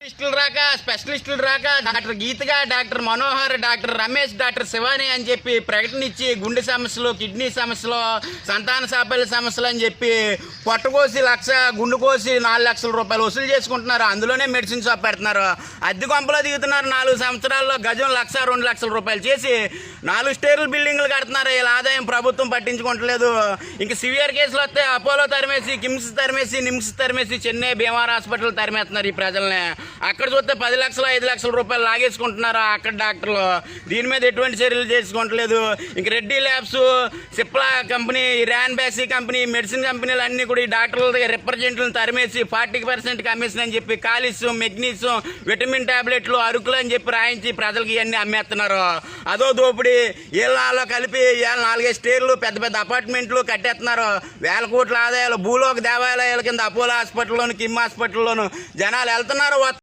స్పెషలిస్టులు రాక డాక్టర్ గీతగా, doctor Manohar, doctor Ramesh, doctor Shivani అని చెప్పి ప్రకటన ఇచ్చి గుండె సమస్యలు, కిడ్నీ సమస్యలు, సంతాన సాఫల్య సమస్యలు అని చెప్పి పొట్టకోసి 1,00,000, గుండు కోసి 4 లక్షల రూపాయలు వసూలు చేసుకుంటున్నారు. అందులోనే మెడిసిన్ షాప్ పెడుతున్నారు. అద్దె కొంపలో దిగుతున్నారు. 4 సంవత్సరాల్లో గజం 1,00,000, 2 లక్షల రూపాయలు చేసి 4 స్టేర్ల బిల్డింగ్లు కడుతున్నారు. ఇలా ఆదాయం ప్రభుత్వం పట్టించుకోవట్లేదు. ఇంక సివియర్ కేసులు వస్తే అపోలో తరిమేసి, కిమ్స్ తరిమేసి, నిమ్స్ తరిమేసి, చెన్నై భీమార్ హాస్పిటల్ తరిమేస్తున్నారు ఈ ప్రజల్ని. అక్కడ చూస్తే 10 లక్షలు, 5 లక్షల రూపాయలు లాగేసుకుంటున్నారు అక్కడ డాక్టర్లు. దీని మీద ఎటువంటి చర్యలు చేసుకోవట్లేదు. ఇంక Reddy labs, Cipla company, Ranbaxy company, medicine కంపెనీలు అన్నీ కూడా ఈ డాక్టర్ల దగ్గర రిప్రజెంటేటివ్లను తరిమేసి 40% కమిషన్ అని చెప్పి కాలిషియం, మెగ్నీషియం, విటమిన్ టాబ్లెట్లు, అరుకులు అని చెప్పి రాయించి ప్రజలకి ఇవన్నీ అమ్మేస్తున్నారు. అదో దోపిడీ. వీళ్ళలో కలిపి 4-5 స్టేర్లు, పెద్ద పెద్ద అపార్ట్మెంట్లు కట్టేస్తున్నారు. 1,000 కోట్ల ఆదాయాలు. భూలోక దేవాలయాల కింద అపోలో హాస్పిటల్లోను, కిమ్ హాస్పిటల్లోను జనాలు వెళ్తున్నారు.